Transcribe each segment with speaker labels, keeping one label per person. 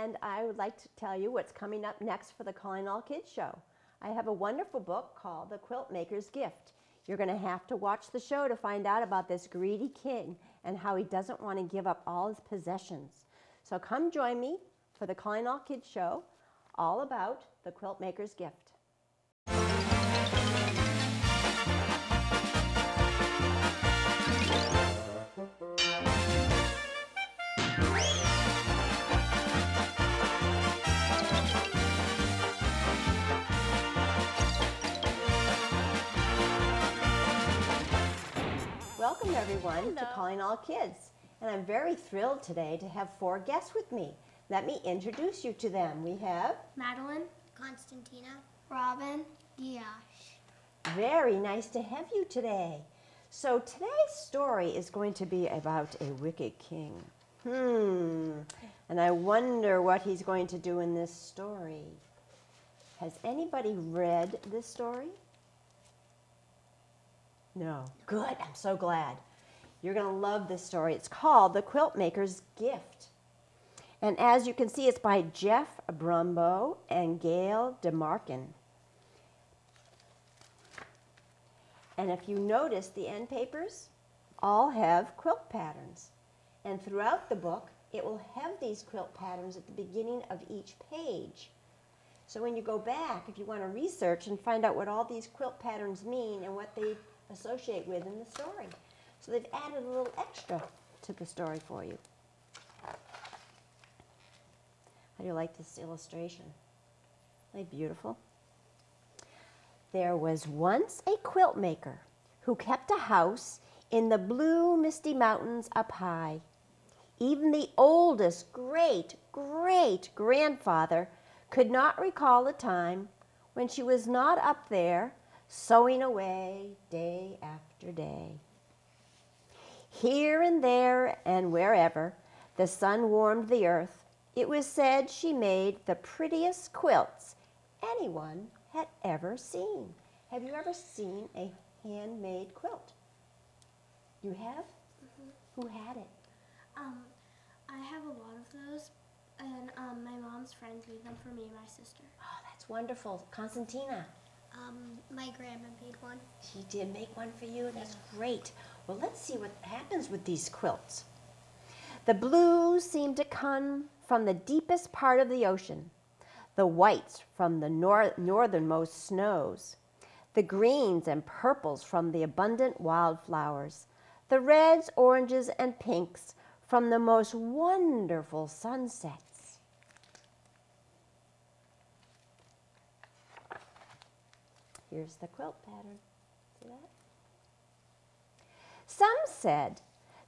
Speaker 1: and I would like to tell you what's coming up next for the Calling All Kids show. I have a wonderful book called The Quilt Makers Gift. You're going to have to watch the show to find out about this greedy king and how he doesn't want to give up all his possessions. So come join me for the Calling All Kids show, all about The Quilt Makers Gift. Welcome everyone to Calling All Kids, and I'm very thrilled today to have 4 guests with me. Let me introduce you to them. We have
Speaker 2: Madeline, Constantina, Robin, Diash.
Speaker 1: Very nice to have you today. So today's story is going to be about a wicked king. And I wonder what he's going to do in this story. Has anybody read this story? No. Good. I'm so glad. You're going to love this story. It's called The Quilt Makers Gift. And as you can see, it's by Jeff Brumbo and Gail DeMarkin. And if you notice, the end papers all have quilt patterns. And throughout the book, it will have these quilt patterns at the beginning of each page. So when you go back, if you want to research and find out what all these quilt patterns mean and what they associate with in the story. So they've added a little extra to the story for you. How do you like this illustration? Isn't it beautiful? There was once a quilt maker who kept a house in the blue misty mountains up high. Even the oldest great-great-grandfather could not recall a time when she was not up there sewing away day after day. Here and there and wherever the sun warmed the earth, it was said she made the prettiest quilts anyone had ever seen. Have you ever seen a handmade quilt? You have? Mm-hmm. Who had it?
Speaker 2: I have a lot of those, and my mom's friends made them for me and my sister.
Speaker 1: Oh, that's wonderful. Constantina?
Speaker 2: My grandma made one.
Speaker 1: She did make one for you? That's great. Well, let's see what happens with these quilts. The blues seem to come from the deepest part of the ocean, the whites from the northernmost snows, the greens and purples from the abundant wildflowers, the reds, oranges, and pinks from the most wonderful sunsets. Here's the quilt pattern. See that? Some said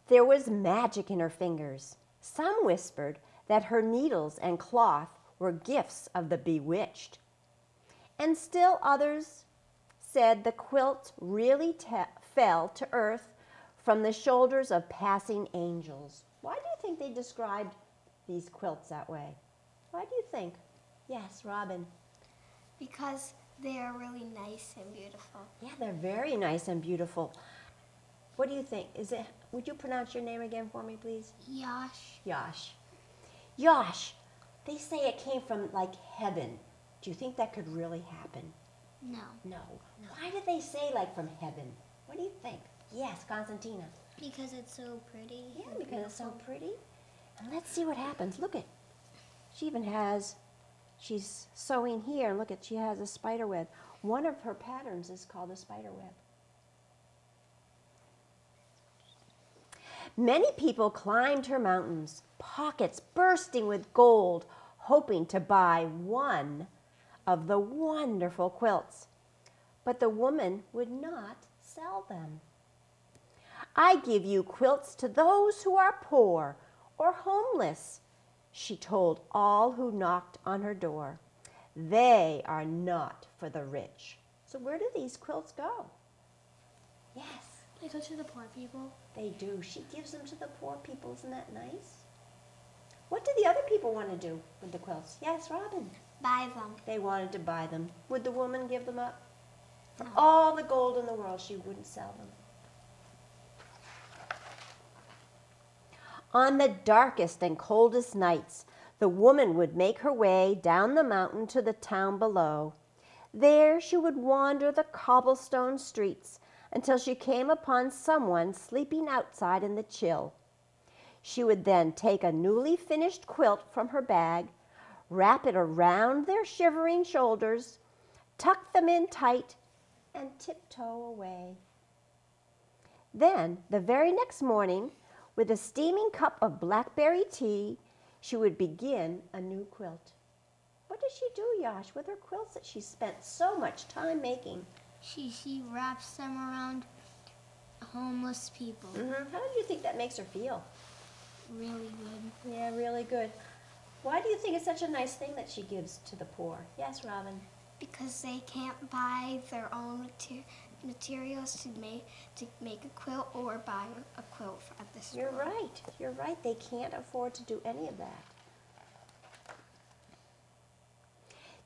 Speaker 1: there was magic in her fingers. Some whispered that her needles and cloth were gifts of the bewitched. And still others said the quilt really fell to earth from the shoulders of passing angels. Why do you think they described these quilts that way? Why do you think? Yes, Robin.
Speaker 2: Because they are really nice and beautiful.
Speaker 1: Yeah, they're very nice and beautiful. What do you think? Would you pronounce your name again for me, please?
Speaker 2: Yash.
Speaker 1: Yash. Yash, they say it came from like heaven. Do you think that could really happen?
Speaker 2: No.
Speaker 1: No. Why did they say like from heaven? What do you think? Yes, Constantina.
Speaker 2: Because it's so pretty.
Speaker 1: Yeah, because it's so pretty. And let's see what happens. Look at, she even has, she's sewing here, and look at, she has a spider web. One of her patterns is called a spider web. Many people climbed her mountains, pockets bursting with gold, hoping to buy one of the wonderful quilts. But the woman would not sell them. I give you quilts to those who are poor or homeless, she told all who knocked on her door. They are not for the rich. So where do these quilts go? Yes.
Speaker 2: They go to the poor people.
Speaker 1: They do. She gives them to the poor people. Isn't that nice? What did the other people want to do with the quilts? Yes, Robin.
Speaker 2: Buy them.
Speaker 1: They wanted to buy them. Would the woman give them up? For
Speaker 2: No.
Speaker 1: all the gold in the world, she wouldn't sell them. On the darkest and coldest nights, The woman would make her way down the mountain to the town below. There she would wander the cobblestone streets until she came upon someone sleeping outside in the chill. She would then take a newly finished quilt from her bag, wrap it around their shivering shoulders, tuck them in tight, and tiptoe away. Then, the very next morning, with a steaming cup of blackberry tea, she would begin a new quilt. What does she do, Yash, with her quilts that she spent so much time making?
Speaker 2: She wraps them around homeless people.
Speaker 1: How do you think that makes her feel?
Speaker 2: Really good.
Speaker 1: Yeah, really good. Why do you think it's such a nice thing that she gives to the poor? Yes, Robin?
Speaker 2: Because they can't buy their own materials to make a quilt or buy a quilt at the store.
Speaker 1: You're right. You're right. They can't afford to do any of that.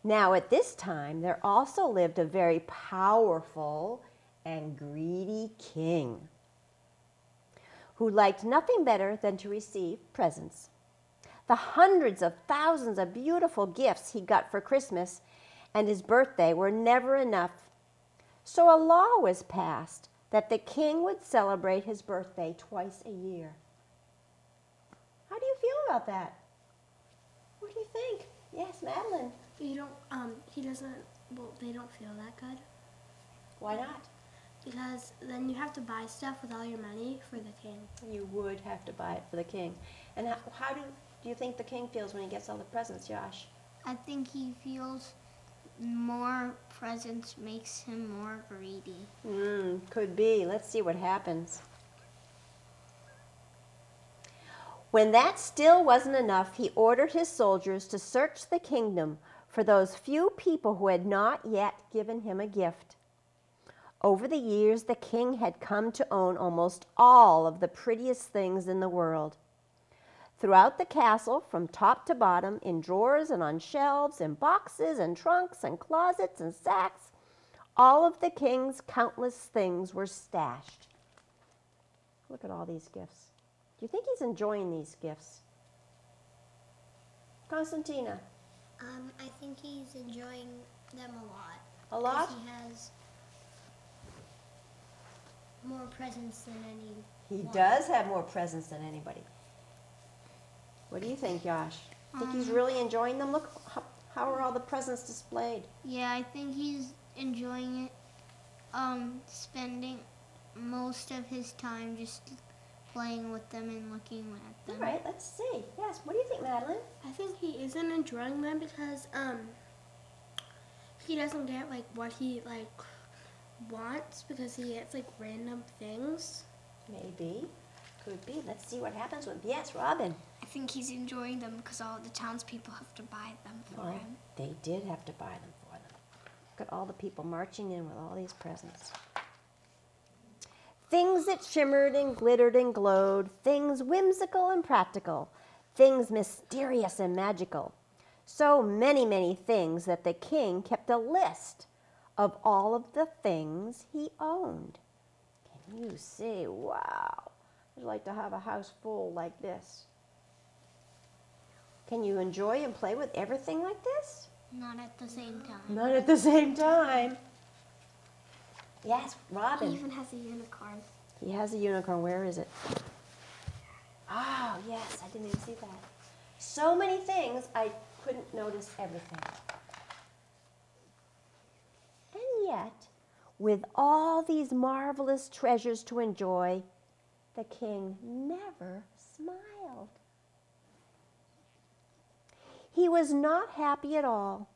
Speaker 1: Now, at this time, there also lived a very powerful and greedy king who liked nothing better than to receive presents. The hundreds of thousands of beautiful gifts he got for Christmas and his birthday were never enough. So a law was passed that the king would celebrate his birthday twice a year. How do you feel about that? What do you think? Yes, Madeline.
Speaker 2: They don't feel that good.
Speaker 1: Why not?
Speaker 2: Because then you have to buy stuff with all your money for the king.
Speaker 1: You would have to buy it for the king. And how do you think the king feels when he gets all the presents, Josh?
Speaker 2: I think he feels more presents makes him more greedy.
Speaker 1: Could be. Let's see what happens. When that still wasn't enough, he ordered his soldiers to search the kingdom for those few people who had not yet given him a gift. Over the years, the king had come to own almost all of the prettiest things in the world. Throughout the castle, from top to bottom, in drawers and on shelves, in boxes and trunks and closets and sacks, all of the king's countless things were stashed. Look at all these gifts. Do you think he's enjoying these gifts? Constantina?
Speaker 2: I think he's enjoying them a lot.
Speaker 1: A lot?
Speaker 2: He has more presents than anyone.
Speaker 1: He does have more presents than anybody. What do you think, Josh? Think he's really enjoying them? Look, how are all the presents displayed?
Speaker 2: Yeah, I think he's enjoying it. Spending most of his time just playing with them and looking at them.
Speaker 1: All right, let's see. Yes, what do you think, Madeline?
Speaker 3: I think he isn't enjoying them because he doesn't get what he wants because he gets random things.
Speaker 1: Maybe. Could be. Let's see what happens with. Yes, Robin.
Speaker 2: I think he's enjoying them because all the townspeople have to buy them for him.
Speaker 1: They did have to buy them for them. Look at all the people marching in with all these presents. Things that shimmered and glittered and glowed, things whimsical and practical, things mysterious and magical. So many, many things that the king kept a list of all of the things he owned. Can you see? Wow. I'd like to have a house full like this. Can you enjoy and play with everything like this?
Speaker 2: Not at the same time.
Speaker 1: Not at the same time. Yes, Robin.
Speaker 2: He even has a unicorn.
Speaker 1: He has a unicorn. Where is it? Oh, yes. I didn't even see that. So many things, I couldn't notice everything. And yet, with all these marvelous treasures to enjoy, the king never smiled. He was not happy at all.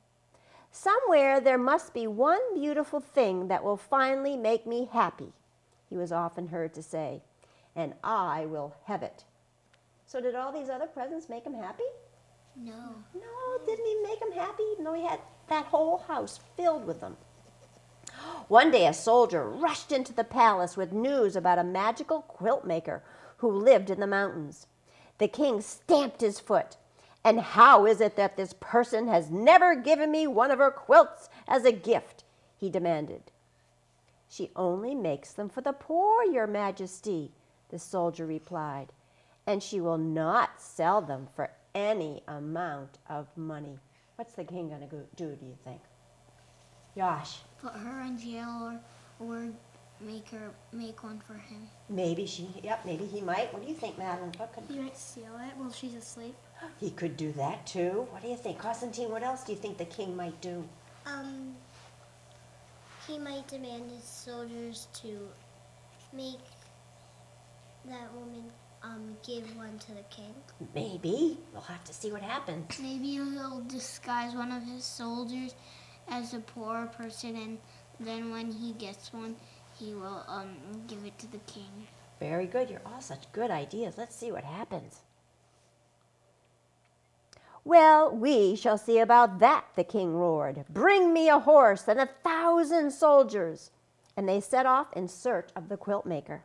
Speaker 1: Somewhere there must be one beautiful thing that will finally make me happy, he was often heard to say, and I will have it. So did all these other presents make him happy?
Speaker 2: No.
Speaker 1: No, didn't he make him happy, even though he had that whole house filled with them? One day a soldier rushed into the palace with news about a magical quilt maker who lived in the mountains. The king stamped his foot. And how is it that this person has never given me one of her quilts as a gift? He demanded. She only makes them for the poor, your majesty, the soldier replied, and she will not sell them for any amount of money. What's the king going to do you think? Josh?
Speaker 2: Put her in jail or make one for him.
Speaker 1: Maybe maybe he might. What do you think, Madeline?
Speaker 3: He might steal it while she's asleep.
Speaker 1: He could do that too. What do you think? Constantine, what else do you think the king might do?
Speaker 4: He might demand his soldiers to make that woman give one to the king.
Speaker 1: Maybe. We'll have to see what happens.
Speaker 2: Maybe he'll disguise one of his soldiers as a poor person, and then when he gets one, he will give it to the king.
Speaker 1: Very good. You're all such good ideas. Let's see what happens. Well, we shall see about that, the king roared. Bring me a horse and 1,000 soldiers. And they set off in search of the quilt maker.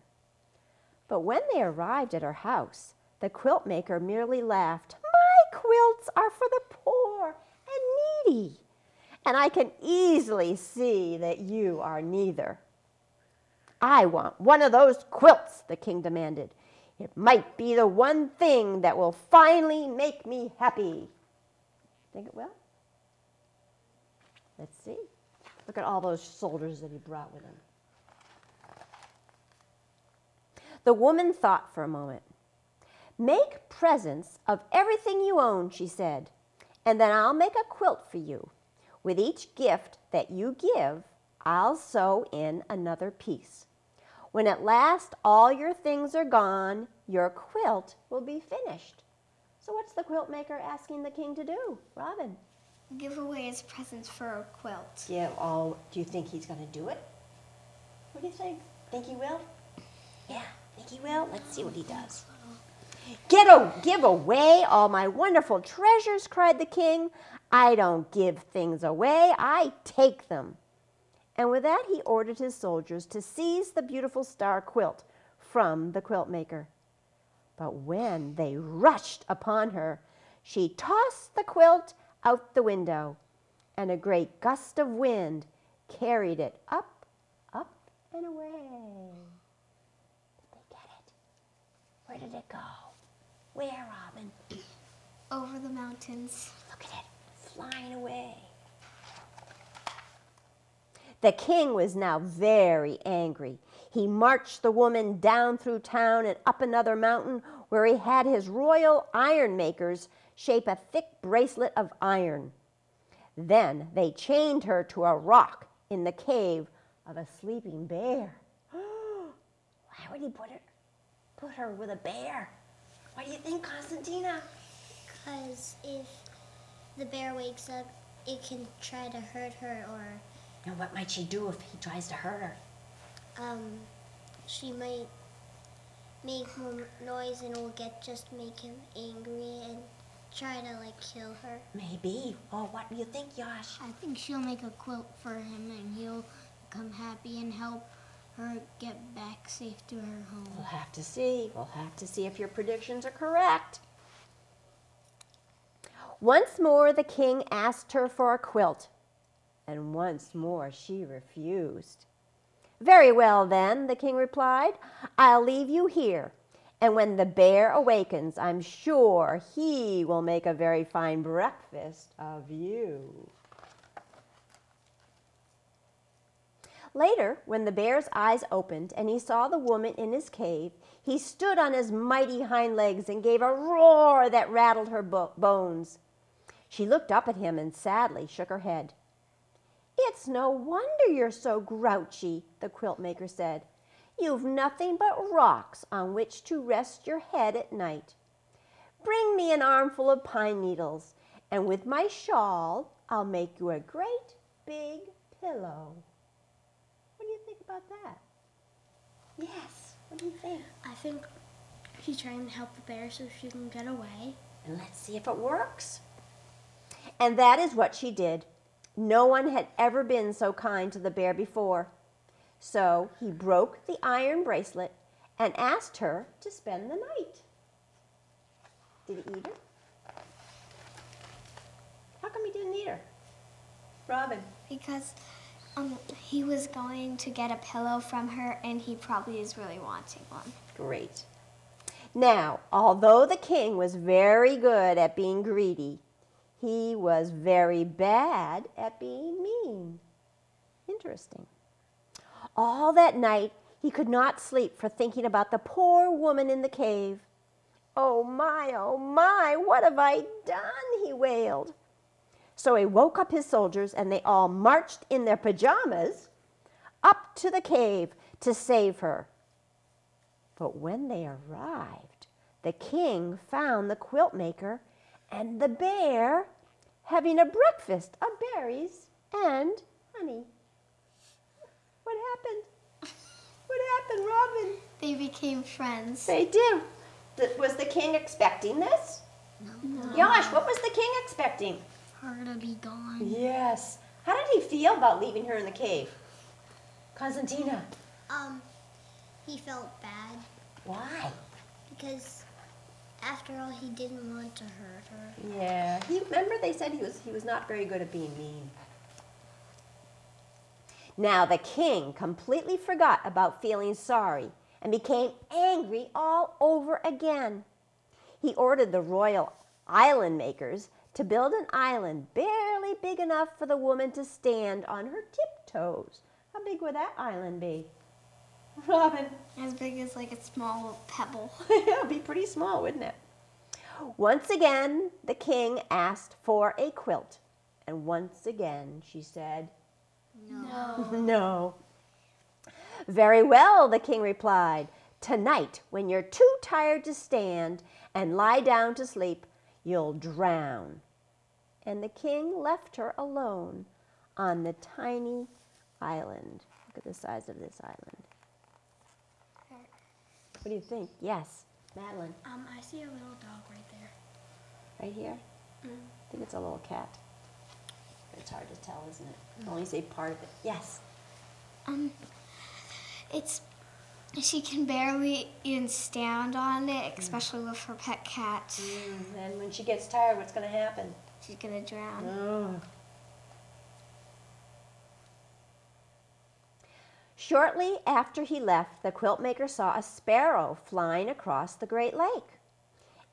Speaker 1: But when they arrived at her house, the quilt maker merely laughed. My quilts are for the poor and needy, and I can easily see that you are neither. I want one of those quilts, the king demanded. It might be the one thing that will finally make me happy. Think it will? Let's see. Look at all those soldiers that he brought with him. The woman thought for a moment. Make presents of everything you own, she said, and then I'll make a quilt for you. With each gift that you give, I'll sew in another piece. When at last all your things are gone, your quilt will be finished. So what's the quilt maker asking the king to do? Robin?
Speaker 3: Give away his presents for a quilt.
Speaker 1: Yeah, do you think he's going to do it? What do you think? Think he will? Yeah, think he will? Let's see what he does. Give away all my wonderful treasures, cried the king. I don't give things away, I take them. And with that, he ordered his soldiers to seize the beautiful star quilt from the quilt maker. But when they rushed upon her, she tossed the quilt out the window, and a great gust of wind carried it up, up, and away. Did they get it? Where did it go? Where, Robin?
Speaker 3: Over the mountains.
Speaker 1: Look at it, flying away. The king was now very angry. He marched the woman down through town and up another mountain where he had his royal iron makers shape a thick bracelet of iron. Then they chained her to a rock in the cave of a sleeping bear. Why would he put her with a bear? What do you think, Constantina?
Speaker 4: Because if the bear wakes up, it can try to hurt her, or
Speaker 1: And what might she do if he tries to hurt her?
Speaker 4: she might make more noise and will just make him angry and try to kill her.
Speaker 1: Maybe. Oh, what do you think, Josh?
Speaker 2: I think she'll make a quilt for him, and he'll become happy and help her get back safe to her home.
Speaker 1: We'll have to see. We'll have to see if your predictions are correct. Once more, the king asked her for a quilt, and once more she refused. Very well, then, the king replied. I'll leave you here, and when the bear awakens, I'm sure he will make a very fine breakfast of you. Later, when the bear's eyes opened and he saw the woman in his cave, he stood on his mighty hind legs and gave a roar that rattled her bones. She looked up at him and sadly shook her head. It's no wonder you're so grouchy, the quilt maker said. You've nothing but rocks on which to rest your head at night. Bring me an armful of pine needles, and with my shawl, I'll make you a great big pillow. What do you think about that? Yes, what do you think?
Speaker 3: I think she's trying to help the bear so she can get away.
Speaker 1: And let's see if it works. And that is what she did. No one had ever been so kind to the bear before. So he broke the iron bracelet and asked her to spend the night. Did he eat her? How come he didn't eat her? Robin?
Speaker 3: Because he was going to get a pillow from her, and he probably is really wanting one.
Speaker 1: Great. Now, although the king was very good at being greedy, he was very bad at being mean. Interesting. All that night, he could not sleep for thinking about the poor woman in the cave. Oh my, what have I done? He wailed. So he woke up his soldiers, and they all marched in their pajamas up to the cave to save her. But when they arrived, the king found the quilt maker and the bear having a breakfast of berries and honey. What happened? What happened, Robin?
Speaker 2: They became friends.
Speaker 1: They did. Was the king expecting this?
Speaker 2: No.
Speaker 1: Josh, what was the king expecting?
Speaker 2: Her to be gone.
Speaker 1: Yes. How did he feel about leaving her in the cave? Constantina.
Speaker 4: He felt bad
Speaker 1: Why?
Speaker 4: because after all, he didn't want to hurt her.
Speaker 1: Yeah. Remember they said he was not very good at being mean. Now the king completely forgot about feeling sorry and became angry all over again. He ordered the royal island makers to build an island barely big enough for the woman to stand on her tiptoes. How big would that island be? Robin?
Speaker 3: As big as like a small pebble.
Speaker 1: It would be pretty small, wouldn't it? Once again, the king asked for a quilt. And once again, she said,
Speaker 2: No.
Speaker 1: no. Very well, the king replied. Tonight, when you're too tired to stand and lie down to sleep, you'll drown. And the king left her alone on the tiny island. Look at the size of this island. What do you think? Yes, Madeline.
Speaker 3: I see a little dog right there.
Speaker 1: Right here? I think it's a little cat. It's hard to tell, isn't it? You can only see part of it. Yes.
Speaker 3: She can barely even stand on it, especially with her pet cat.
Speaker 1: And when she gets tired, what's going to happen?
Speaker 3: She's gonna drown.
Speaker 1: Oh. Shortly after he left, the quilt maker saw a sparrow flying across the Great Lake.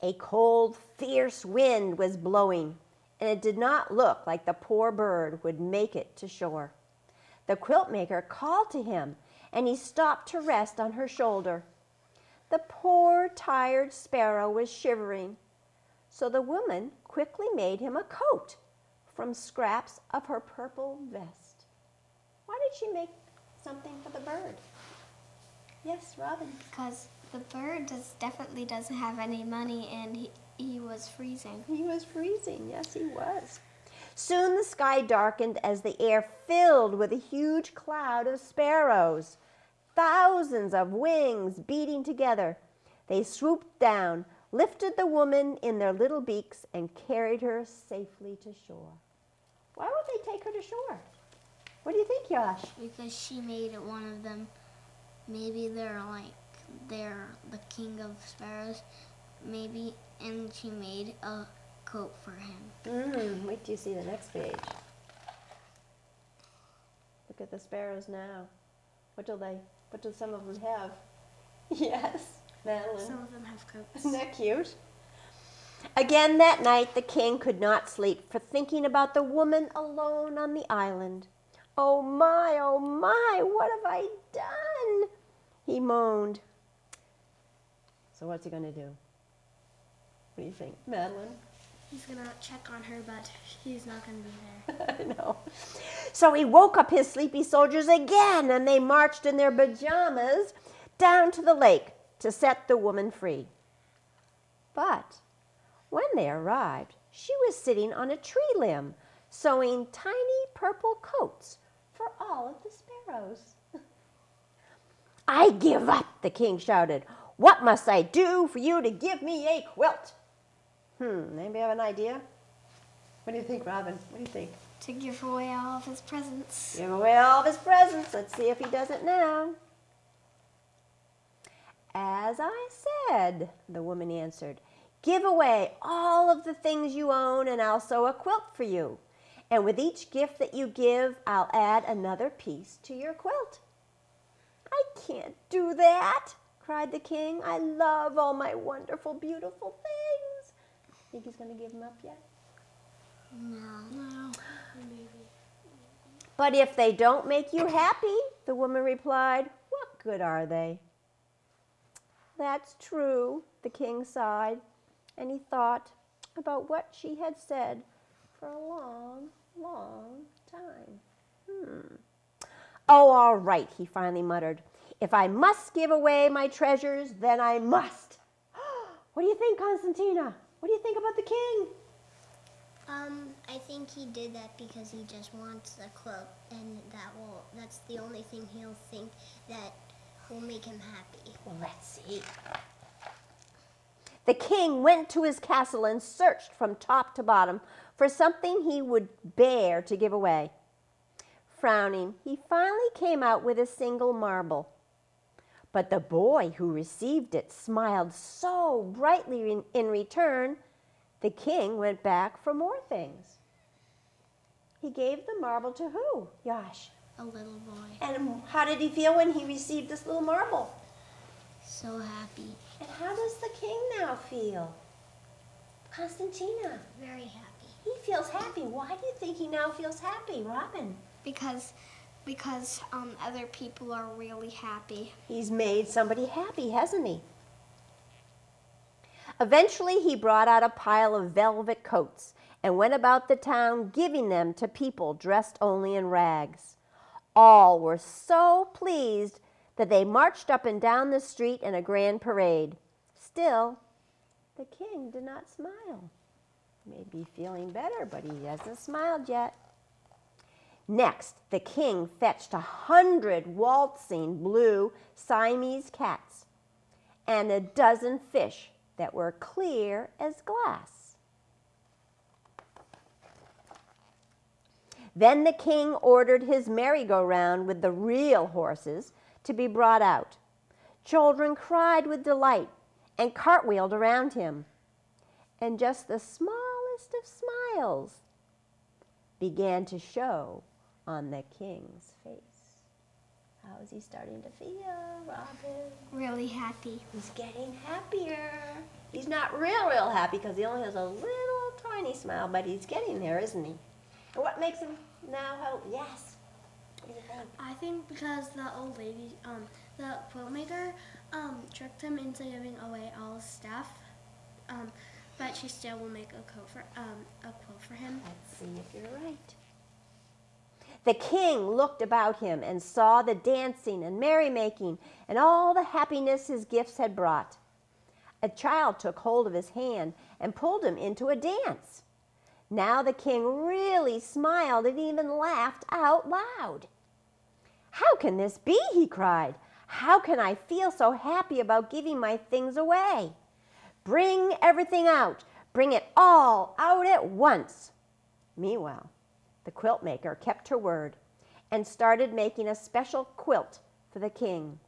Speaker 1: A cold, fierce wind was blowing, and it did not look like the poor bird would make it to shore. The quilt maker called to him, and he stopped to rest on her shoulder. The poor, tired sparrow was shivering, so the woman quickly made him a coat from scraps of her purple vest. Why did she make something for the bird? Yes, Robin.
Speaker 3: Because the bird definitely doesn't have any money, and he was freezing.
Speaker 1: He was freezing. Yes, he was. Soon the sky darkened as the air filled with a huge cloud of sparrows. Thousands of wings beating together. They swooped down, lifted the woman in their little beaks, and carried her safely to shore. Why would they take her to shore? What do you think, Josh?
Speaker 2: Because she made it one of them. Maybe they're the king of sparrows. Maybe, and she made a coat for him.
Speaker 1: Wait till you see the next page. Look at the sparrows now. What do some of them have? Yes, Madeline.
Speaker 3: Some of them have coats.
Speaker 1: Isn't that cute? Again that night, the king could not sleep for thinking about the woman alone on the island. Oh my, what have I done? He moaned. So what's he going to do? What do you think, Madeline?
Speaker 3: He's gonna check on her, but he's not gonna be there.
Speaker 1: I know. So he woke up his sleepy soldiers again, and they marched in their pajamas down to the lake to set the woman free. But when they arrived, she was sitting on a tree limb, sewing tiny purple coats for all of the sparrows. I give up, the king shouted. What must I do for you to give me a quilt? Anybody have an idea? What do you think, Robin? What do you think?
Speaker 3: To give away all of his presents.
Speaker 1: Give away all of his presents. Let's see if he does it now. As I said, the woman answered, give away all of the things you own and I'll sew a quilt for you. And with each gift that you give, I'll add another piece to your quilt. I can't do that, cried the king. "I love all my wonderful, beautiful things." Think he's going to give them up yet?
Speaker 2: No.
Speaker 3: Maybe.
Speaker 1: "But if they don't make you happy," the woman replied, "what good are they?" "That's true," the king sighed, and he thought about what she had said for a long, long time. "Oh, all right," he finally muttered. "If I must give away my treasures, then I must." What do you think, Constantina? What do you think about the king?
Speaker 4: I think he did that because he just wants a quilt, and that's the only thing he'll think that will make him happy.
Speaker 1: Well, let's see. The king went to his castle and searched from top to bottom for something he would bear to give away. Frowning, he finally came out with a single marble. But the boy who received it smiled so brightly in return, the king went back for more things. He gave the marble to who, Yash?
Speaker 2: A little boy.
Speaker 1: And how did he feel when he received this little marble?
Speaker 2: So happy.
Speaker 1: And how does the king now feel? Constantina.
Speaker 4: Very happy.
Speaker 1: He feels happy. Why do you think he now feels happy, Robin?
Speaker 3: Because other people are really happy.
Speaker 1: He's made somebody happy, hasn't he? Eventually, he brought out a pile of velvet coats and went about the town giving them to people dressed only in rags. All were so pleased that they marched up and down the street in a grand parade. Still, the king did not smile. He may be feeling better, but he hasn't smiled yet. Next, the king fetched 100 waltzing blue Siamese cats and a dozen fish that were clear as glass. Then the king ordered his merry-go-round with the real horses to be brought out. Children cried with delight and cartwheeled around him. And just the smallest of smiles began to show on the king's face. How is he starting to feel, Robin?
Speaker 3: Really happy.
Speaker 1: He's getting happier. He's not real happy because he only has a little tiny smile, but he's getting there, isn't he? And what makes him now hope? Yes. What do you think?
Speaker 3: I think because the old lady, the quilt maker, tricked him into giving away all his stuff, but she still will make a quilt for him.
Speaker 1: Let's see if you're right. The king looked about him and saw the dancing and merrymaking and all the happiness his gifts had brought. A child took hold of his hand and pulled him into a dance. Now the king really smiled and even laughed out loud. "How can this be?" he cried. "How can I feel so happy about giving my things away? Bring everything out. Bring it all out at once." Meanwhile, the quilt maker kept her word and started making a special quilt for the king.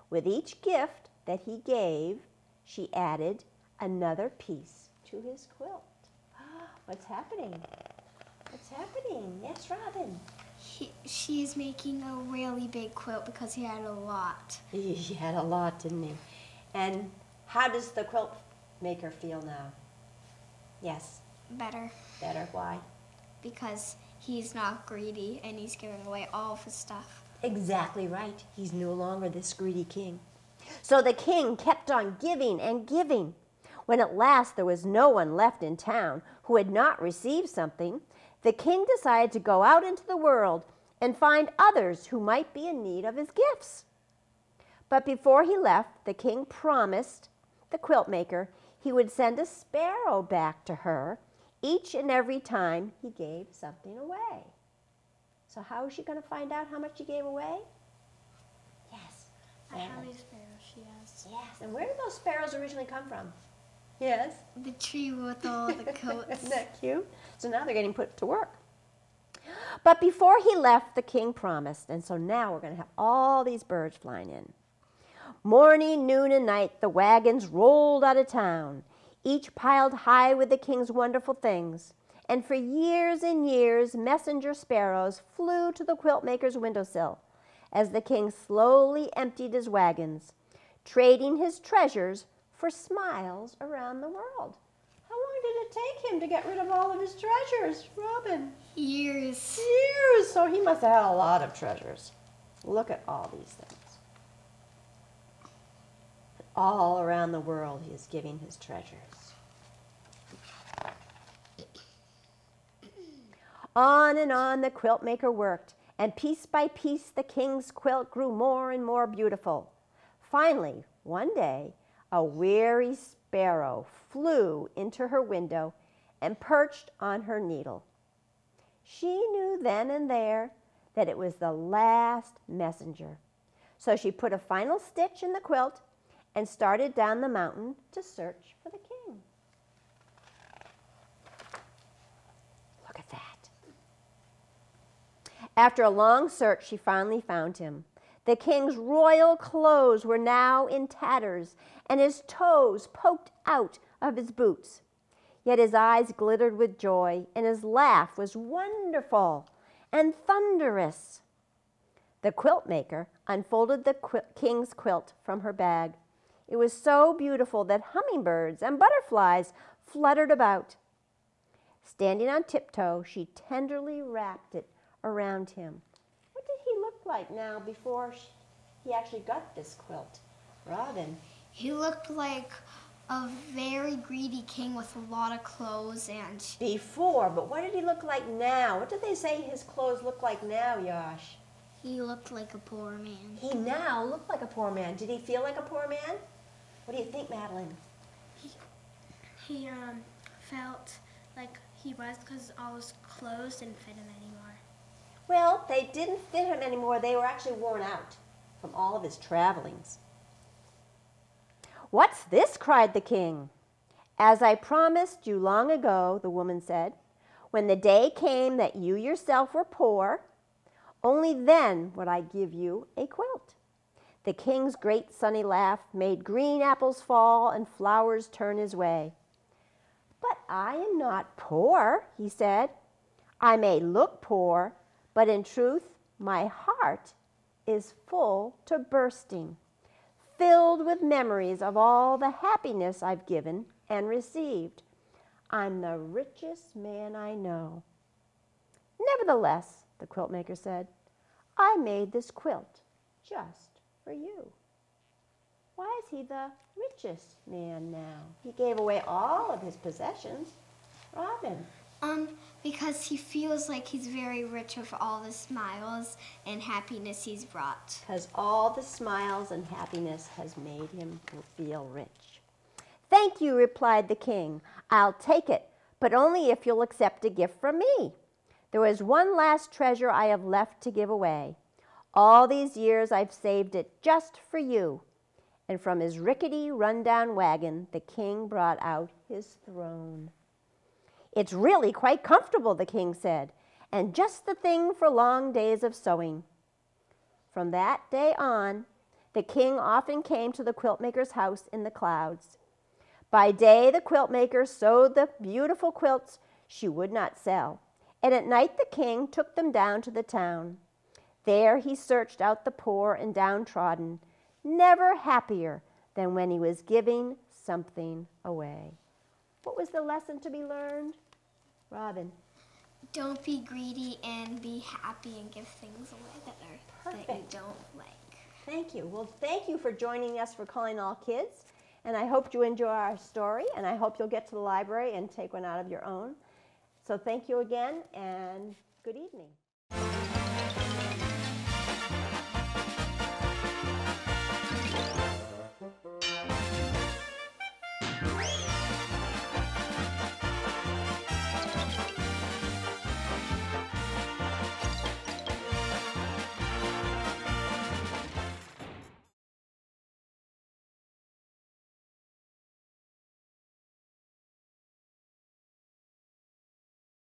Speaker 1: With each gift that he gave, she added another piece to his quilt. What's happening? What's happening? Yes, Robin.
Speaker 3: She's making a really big quilt because he had a lot.
Speaker 1: He had a lot, didn't he? And how does the quilt maker feel now? Yes,
Speaker 3: Better.
Speaker 1: better. Why?
Speaker 3: Because he's not greedy and he's giving away all of his stuff.
Speaker 1: Exactly right. He's no longer this greedy king. So the king kept on giving and giving. When at last there was no one left in town who had not received something, the king decided to go out into the world and find others who might be in need of his gifts. But before he left, the king promised the quilt maker he would send a sparrow back to her each and every time he gave something away. So how is she going to find out how much he gave away? Yes.
Speaker 3: How many sparrows she has?
Speaker 1: Yes. And where did those sparrows originally come from? Yes.
Speaker 3: The tree with all the coats.
Speaker 1: Isn't that cute? So now they're getting put to work. But before he left, the king promised, and so now we're going to have all these birds flying in. Morning, noon, and night, the wagons rolled out of town, each piled high with the king's wonderful things. And for years and years, messenger sparrows flew to the quilt maker's windowsill as the king slowly emptied his wagons, trading his treasures for smiles around the world. How long did it take him to get rid of all of his treasures, Robin?
Speaker 2: Years.
Speaker 1: Years. So he must have had a lot of treasures. Look at all these things. All around the world he is giving his treasures. On and on the quilt maker worked, and piece by piece the king's quilt grew more and more beautiful. Finally, one day, a weary sparrow flew into her window and perched on her needle. She knew then and there that it was the last messenger. So she put a final stitch in the quilt and started down the mountain to search for the king. Look at that. After a long search, she finally found him. The king's royal clothes were now in tatters, and his toes poked out of his boots. Yet his eyes glittered with joy, and his laugh was wonderful and thunderous. The quilt maker unfolded the king's quilt from her bag. It was so beautiful that hummingbirds and butterflies fluttered about. Standing on tiptoe, she tenderly wrapped it around him. What did he look like now before he actually got this quilt? Robin.
Speaker 2: He looked like a very greedy king with a lot of clothes and...
Speaker 1: Before, but what did he look like now? What did they say his clothes look like now, Yosh?
Speaker 2: He looked like a poor man.
Speaker 1: He now looked like a poor man. Did he feel like a poor man? What do you think, Madeline?
Speaker 3: He felt like he was because all his clothes didn't fit him anymore.
Speaker 1: Well, they didn't fit him anymore. They were actually worn out from all of his travelings. "What's this?" cried the king. "As I promised you long ago," the woman said, "when the day came that you yourself were poor, only then would I give you a quilt." The king's great sunny laugh made green apples fall and flowers turn his way. "But I am not poor," he said. "I may look poor, but in truth my heart is full to bursting, filled with memories of all the happiness I've given and received. I'm the richest man I know." "Nevertheless," the quilt maker said, "I made this quilt just for you." Why is he the richest man now? He gave away all of his possessions. Robin.
Speaker 2: Because he feels like he's very rich with all the smiles and happiness he's brought.
Speaker 1: Because all the smiles and happiness has made him feel rich. "Thank you," replied the king. "I'll take it, but only if you'll accept a gift from me. There is one last treasure I have left to give away. All these years I've saved it just for you." And from his rickety, run-down wagon, the king brought out his throne. "It's really quite comfortable," the king said, "and just the thing for long days of sewing." From that day on, the king often came to the quilt maker's house in the clouds. By day, the quilt maker sewed the beautiful quilts she would not sell, and at night the king took them down to the town. There he searched out the poor and downtrodden, never happier than when he was giving something away. What was the lesson to be learned? Robin.
Speaker 2: Don't be greedy and be happy and give things away that you don't like.
Speaker 1: Thank you. Well, thank you for joining us for Calling All Kids. And I hope you enjoy our story, and I hope you'll get to the library and take one out of your own. So thank you again, and good evening.